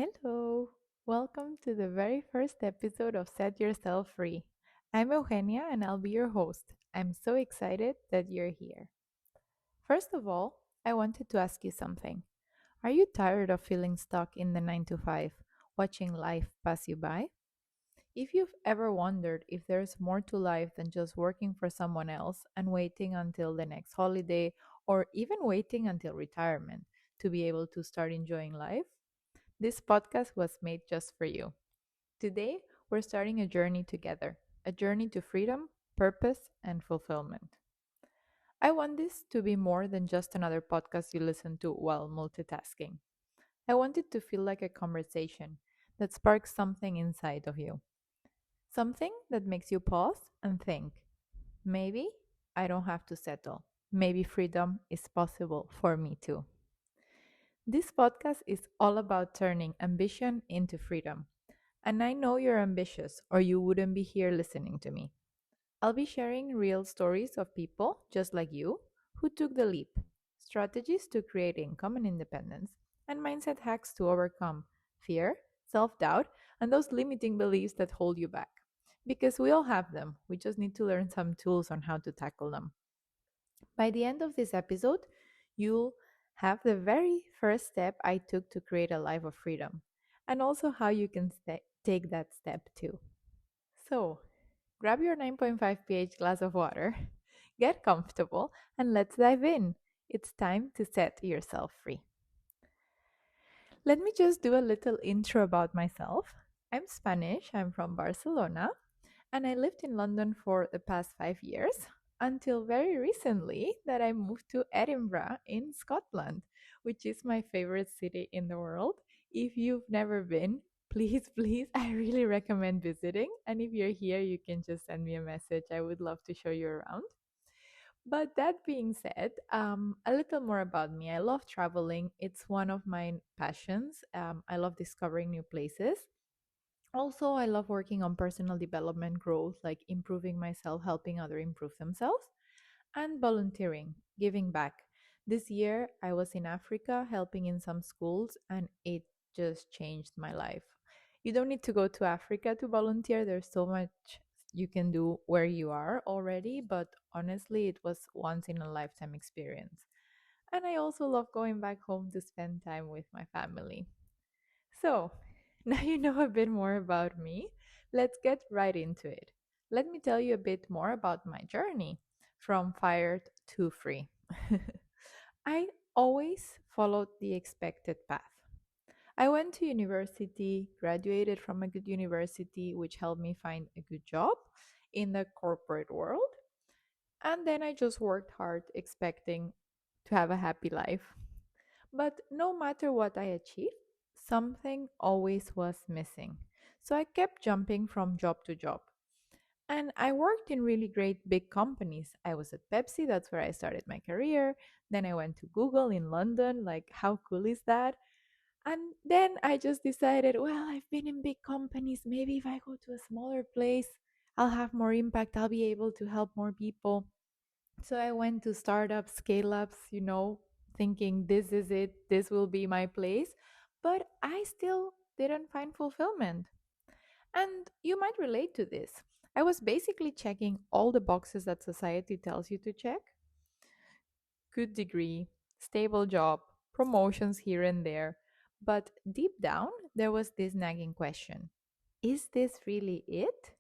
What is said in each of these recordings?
Hello! Welcome to the very first episode of Set Yourself Free. I'm Eugenia and I'll be your host. I'm so excited that you're here. First of all, I wanted to ask you something. Are you tired of feeling stuck in the 9 to 5, watching life pass you by? If you've ever wondered if there's more to life than just working for someone else and waiting until the next holiday or even waiting until retirement to be able to start enjoying life, this podcast was made just for you. Today, we're starting a journey together, a journey to freedom, purpose, and fulfillment. I want this to be more than just another podcast you listen to while multitasking. I want it to feel like a conversation that sparks something inside of you, something that makes you pause and think, maybe I don't have to settle. Maybe freedom is possible for me too. This podcast is all about turning ambition into freedom. And I know you're ambitious, or you wouldn't be here listening to me. I'll be sharing real stories of people just like you who took the leap, strategies to create income and independence, and mindset hacks to overcome fear, self doubt, and those limiting beliefs that hold you back. Because we all have them, we just need to learn some tools on how to tackle them. By the end of this episode, you'll have the very first step I took to create a life of freedom, and also how you can take that step too. So, grab your 9.5 pH glass of water, get comfortable, and let's dive in. It's time to set yourself free. Let me just do a little intro about myself. I'm Spanish, I'm from Barcelona, and I lived in London for the past 5 years until very recently that I moved to Edinburgh in Scotland, which is my favorite city in the world. If you've never been, please, I really recommend visiting. And if you're here, you can just send me a message. I would love to show you around. But that being said, a little more about me. I love traveling, it's one of my passions. I love discovering new places. Also, I love working on personal development growth, like improving myself, helping others improve themselves, and volunteering, giving back. This year, I was in Africa helping in some schools, and it just changed my life. You don't need to go to Africa to volunteer, there's so much you can do where you are already, but honestly, it was once in a lifetime experience. And I also love going back home to spend time with my family. So, now you know a bit more about me. Let's get right into it. Let me tell you a bit more about my journey from fired to free. I always followed the expected path. I went to university, graduated from a good university, which helped me find a good job in the corporate world. And then I just worked hard expecting to have a happy life. But no matter what I achieved, something always was missing. So I kept jumping from job to job. And I worked in really great big companies. I was at Pepsi, that's where I started my career. Then I went to Google in London. Like, how cool is that? And then I just decided, well, I've been in big companies. Maybe if I go to a smaller place, I'll have more impact. I'll be able to help more people. So I went to startups, scale ups, thinking this is it, this will be my place. But I still didn't find fulfillment. And you might relate to this. I was basically checking all the boxes that society tells you to check: good degree, stable job, promotions here and there. But deep down, there was this nagging question: is this really it?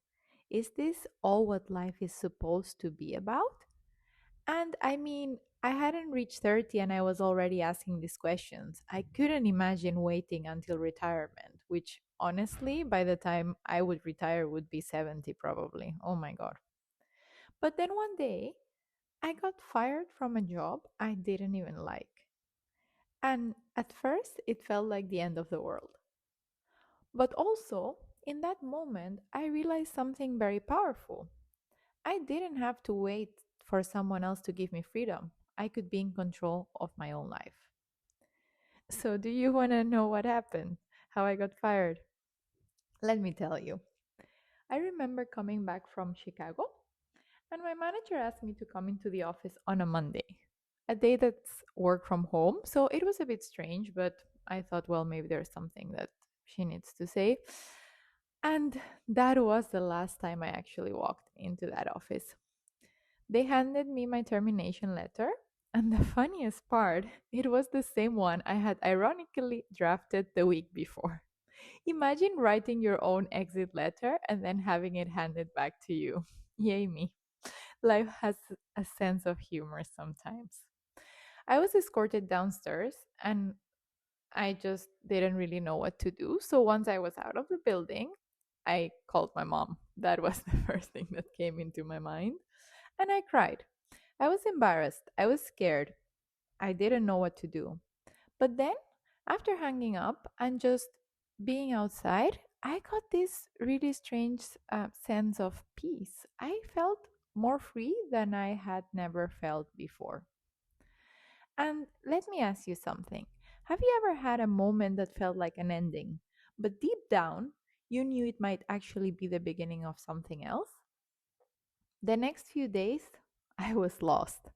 Is this all what life is supposed to be about? And I mean, I hadn't reached 30 and I was already asking these questions. I couldn't imagine waiting until retirement, which honestly, by the time I would retire, would be 70 probably. Oh my God. But then one day, I got fired from a job I didn't even like. And at first, it felt like the end of the world. But also, in that moment, I realized something very powerful. I didn't have to wait for someone else to give me freedom. I could be in control of my own life. So, do you want to know what happened? How I got fired? Let me tell you. I remember coming back from Chicago, and my manager asked me to come into the office on a Monday, a day that's work from home. So, it was a bit strange, but I thought, well, maybe there's something that she needs to say. And that was the last time I actually walked into that office. They handed me my termination letter, and the funniest part, it was the same one I had ironically drafted the week before. Imagine writing your own exit letter and then having it handed back to you. Yay, me. Life has a sense of humor sometimes. I was escorted downstairs and I just didn't really know what to do. So once I was out of the building, I called my mom. That was the first thing that came into my mind. And I cried. I was embarrassed. I was scared. I didn't know what to do. But then, after hanging up and just being outside, I got this really strange sense of peace. I felt more free than I had never felt before. And let me ask you something. Have you ever had a moment that felt like an ending, but deep down, you knew it might actually be the beginning of something else? The next few days, I was lost,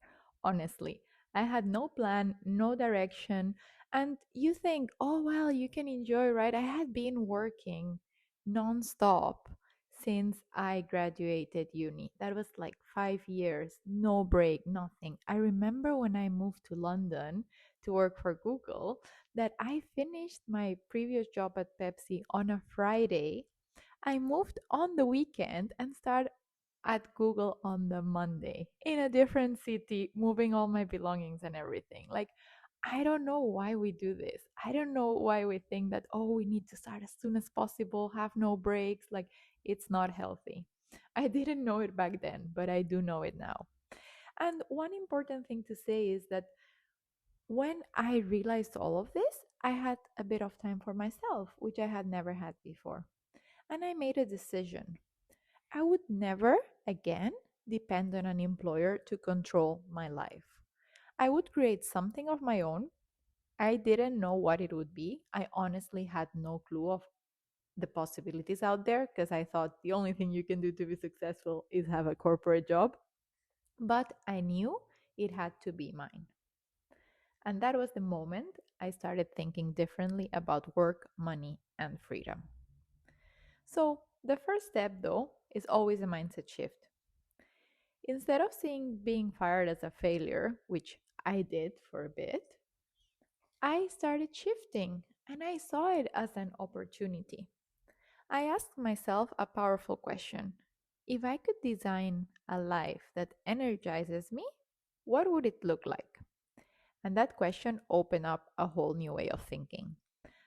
honestly. I had no plan, no direction. And you think, oh, well, you can enjoy, right? I had been working nonstop since I graduated uni. That was like 5 years, no break, nothing. I remember when I moved to London to work for Google that I finished my previous job at Pepsi on a Friday. I moved on the weekend and started at Google on the Monday in a different city, moving all my belongings and everything. Like, I don't know why we do this. I don't know why we think that, oh, we need to start as soon as possible, have no breaks. Like, it's not healthy. I didn't know it back then, but I do know it now. And one important thing to say is that when I realized all of this, I had a bit of time for myself, which I had never had before. And I made a decision. I would never again depend on an employer to control my life. I would create something of my own. I didn't know what it would be. I honestly had no clue of the possibilities out there because I thought the only thing you can do to be successful is have a corporate job. But I knew it had to be mine. And that was the moment I started thinking differently about work, money, and freedom. So, the first step, though, is always a mindset shift. Instead of seeing being fired as a failure, which I did for a bit, I started shifting and I saw it as an opportunity. I asked myself a powerful question. If I could design a life that energizes me, what would it look like? And that question opened up a whole new way of thinking.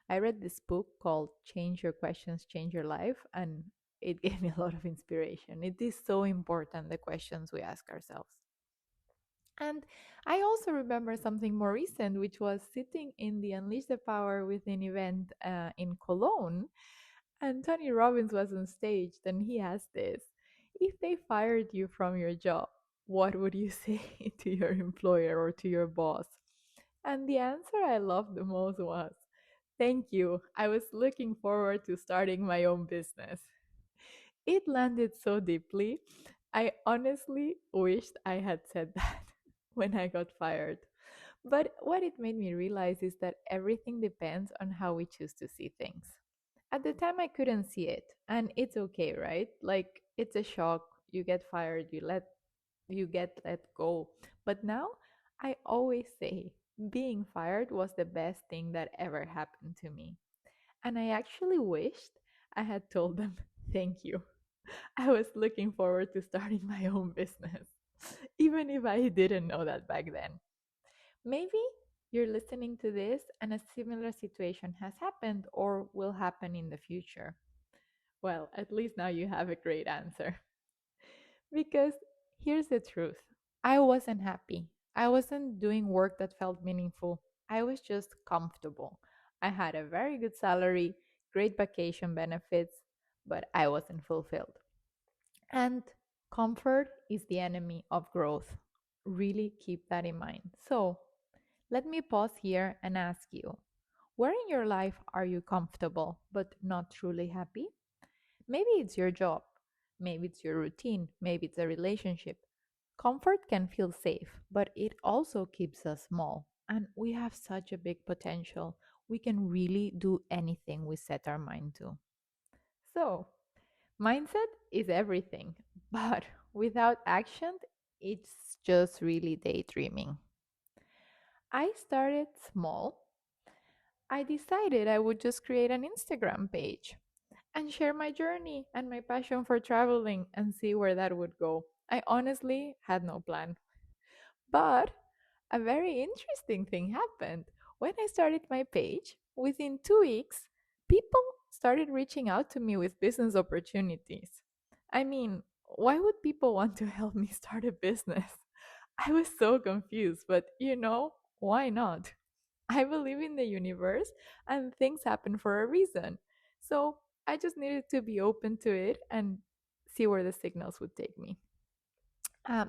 I read this book called Change Your Questions, Change Your Life, and it gave me a lot of inspiration. It is so important, the questions we ask ourselves. And I also remember something more recent, which was sitting in the Unleash the Power Within event in Cologne. And Tony Robbins was on stage. Then he asked this: if they fired you from your job, what would you say to your employer or to your boss? And the answer I loved the most was, thank you. I was looking forward to starting my own business. It landed so deeply. I honestly wished I had said that when I got fired. But what it made me realize is that everything depends on how we choose to see things. At the time, I couldn't see it, and it's okay, right? Like, it's a shock. You get fired, you get let go. But now, I always say being fired was the best thing that ever happened to me. And I actually wished I had told them thank you. I was looking forward to starting my own business, even if I didn't know that back then. Maybe you're listening to this and a similar situation has happened or will happen in the future. Well, at least now you have a great answer. Because here's the truth: I wasn't happy. I wasn't doing work that felt meaningful. I was just comfortable. I had a very good salary, great vacation benefits, but I wasn't fulfilled. And comfort is the enemy of growth. Really keep that in mind. So, let me pause here and ask you, where in your life are you comfortable but not truly happy? Maybe it's your job, maybe it's your routine, maybe it's a relationship. Comfort can feel safe, but it also keeps us small. And we have such a big potential. we can really do anything we set our mind to. So, mindset is everything, but without action, it's just really daydreaming. I started small. I decided I would just create an Instagram page and share my journey and my passion for traveling and see where that would go. I honestly had no plan. But a very interesting thing happened. When I started my page, within 2 weeks, people started reaching out to me with business opportunities. I mean, why would people want to help me start a business? I was so confused, but why not? I believe in the universe and things happen for a reason. So I just needed to be open to it and see where the signals would take me.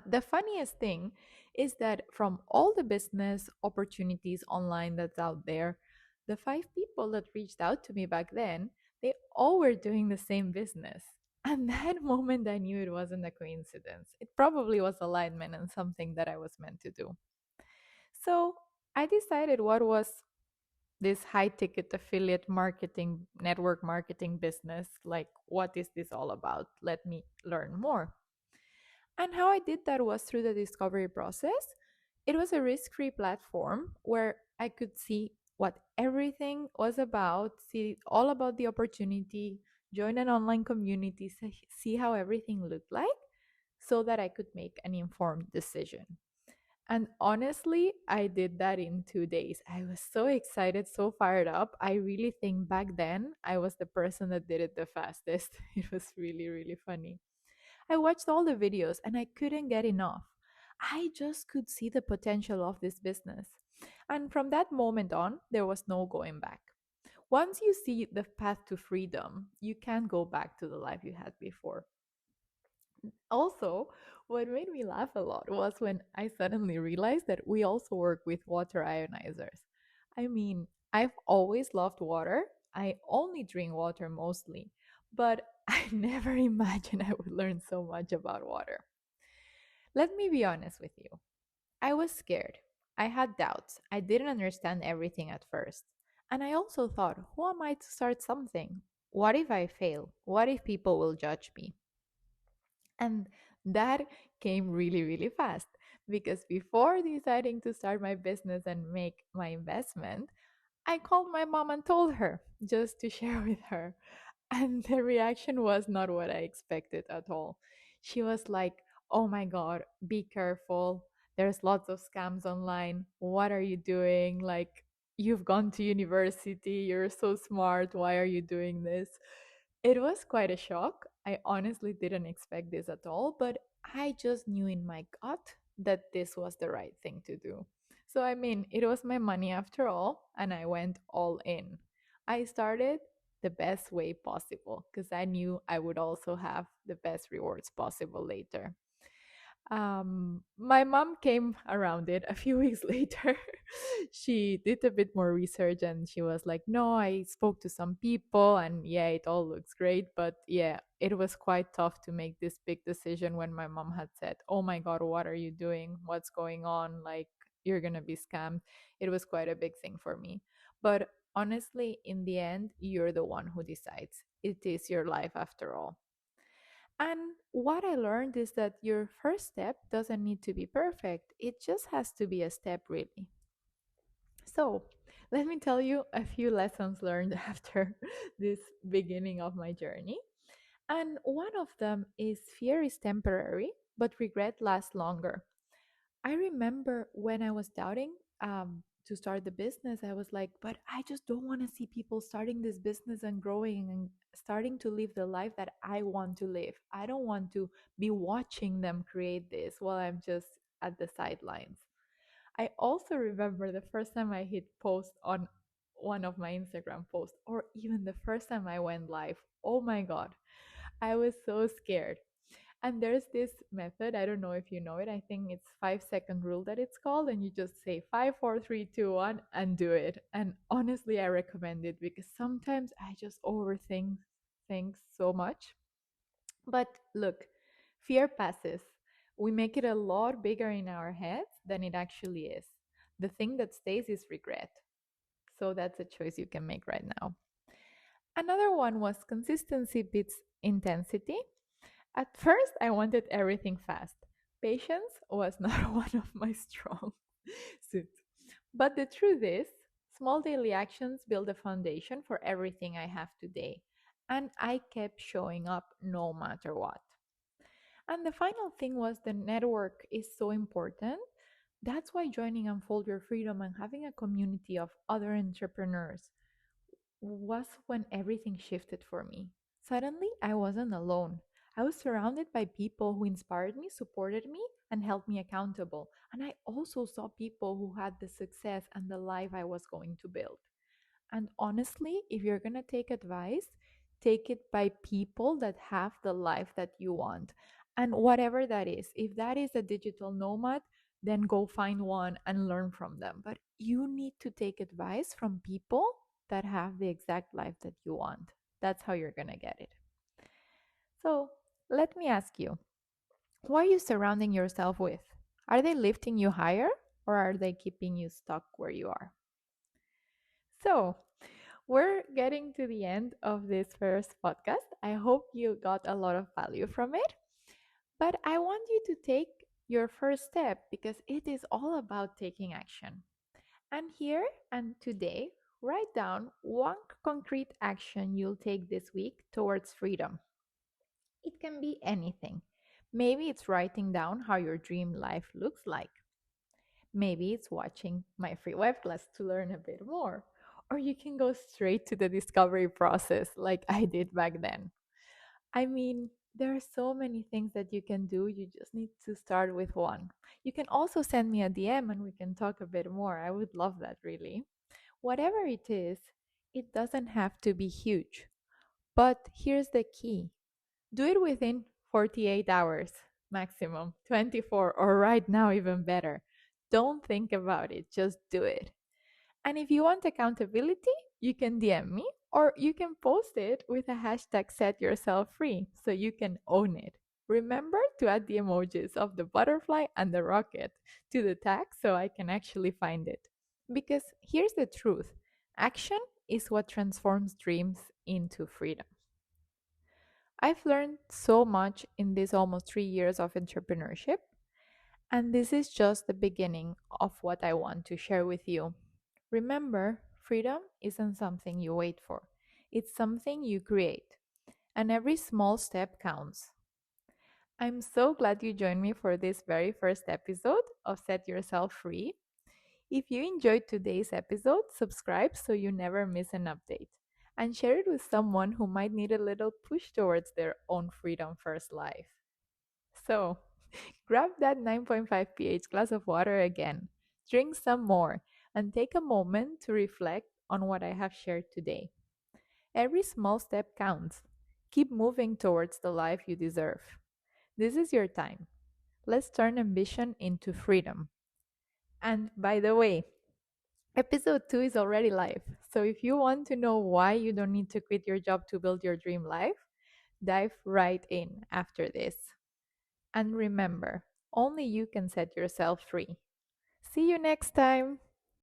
The funniest thing is that from all the business opportunities online that's out there, the 5 people that reached out to me back then, they all were doing the same business. And that moment, I knew it wasn't a coincidence. It probably was alignment and something that I was meant to do. So I decided what was this high ticket affiliate marketing, network marketing business. Like, what is this all about? Let me learn more. And how I did that was through the discovery process. It was a risk free platform where I could see what everything was about, see all about the opportunity, join an online community, see how everything looked like so that I could make an informed decision. And honestly, I did that in 2 days. I was so excited, so fired up. I really think back then I was the person that did it the fastest. It was really, really funny. I watched all the videos and I couldn't get enough. I just could see the potential of this business. And from that moment on, there was no going back. Once you see the path to freedom, you can't go back to the life you had before. Also, what made me laugh a lot was when I suddenly realized that we also work with water ionizers. I mean, I've always loved water. I only drink water mostly, but I never imagined I would learn so much about water. Let me be honest with you. I was scared. I had doubts. I didn't understand everything at first. And I also thought, who am I to start something? What if I fail? What if people will judge me? And that came really, really fast because before deciding to start my business and make my investment, I called my mom and told her just to share with her. And the reaction was not what I expected at all. She was like, "Oh my God, be careful. There's lots of scams online. What are you doing? Like, you've gone to university, you're so smart. Why are you doing this?" It was quite a shock. I honestly didn't expect this at all, but I just knew in my gut that this was the right thing to do. So, I mean, it was my money after all, and I went all in. I started the best way possible because I knew I would also have the best rewards possible later. My mom came around it a few weeks later. She did a bit more research and she was like, "No, I spoke to some people and yeah, it all looks great." But yeah, it was quite tough to make this big decision when my mom had said, "Oh my God, what are you doing? What's going on? Like, you're gonna be scammed." It was quite a big thing for me. But honestly, in the end, you're the one who decides. It is your life after all. And what I learned is that your first step doesn't need to be perfect, it just has to be a step, really. So, let me tell you a few lessons learned after this beginning of my journey. And one of them is fear is temporary, but regret lasts longer. I remember when I was doubting to start the business, I was like, but I just don't want to see people starting this business and growing and starting to live the life that I want to live. I don't want to be watching them create this while I'm just at the sidelines. I also remember the first time I hit post on one of my Instagram posts, or even the first time I went live. Oh my God, I was so scared. And there's this method, I don't know if you know it. I think it's 5 second rule that it's called, and you just say five, four, three, two, one, and do it. And honestly, I recommend it because sometimes I just overthink things so much. But look, fear passes. We make it a lot bigger in our heads than it actually is. The thing that stays is regret. So that's a choice you can make right now. Another one was consistency beats intensity. At first, I wanted everything fast. Patience was not one of my strong suits. But the truth is, small daily actions build a foundation for everything I have today. And I kept showing up no matter what. And the final thing was the network is so important. That's why joining Unfold Your Freedom and having a community of other entrepreneurs was when everything shifted for me. Suddenly, I wasn't alone. I was surrounded by people who inspired me, supported me, and held me accountable. And I also saw people who had the success and the life I was going to build. And honestly, if you're going to take advice, take it by people that have the life that you want. And whatever that is, if that is a digital nomad, then go find one and learn from them. But you need to take advice from people that have the exact life that you want. That's how you're going to get it. So let me ask you, who are you surrounding yourself with? Are they lifting you higher or are they keeping you stuck where you are? So, we're getting to the end of this first podcast. I hope you got a lot of value from it. But I want you to take your first step because it is all about taking action. And here and today, write down one concrete action you'll take this week towards freedom. It can be anything. Maybe it's writing down how your dream life looks like. Maybe it's watching my free web class to learn a bit more. Or you can go straight to the discovery process like I did back then. I mean, there are so many things that you can do. You just need to start with one. You can also send me a DM and we can talk a bit more. I would love that, really. Whatever it is, it doesn't have to be huge. But here's the key, do it within 48 hours maximum, 24, or right now, even better. Don't think about it, just do it. And if you want accountability, you can DM me or you can post it with a hashtag set yourself free so you can own it. Remember to add the emojis of the butterfly and the rocket to the tag so I can actually find it. Because here's the truth, action is what transforms dreams into freedom. I've learned so much in these almost 3 years of entrepreneurship, and this is just the beginning of what I want to share with you. Remember, freedom isn't something you wait for, it's something you create, and every small step counts. I'm so glad you joined me for this very first episode of Set Yourself Free. If you enjoyed today's episode, subscribe so you never miss an update, and share it with someone who might need a little push towards their own freedom first life. So, grab that 9.5 pH glass of water again, drink some more, and take a moment to reflect on what I have shared today. Every small step counts. Keep moving towards the life you deserve. This is your time. Let's turn ambition into freedom. And by the way, episode 2 is already live. So if you want to know why you don't need to quit your job to build your dream life, dive right in after this. And remember, only you can set yourself free. See you next time.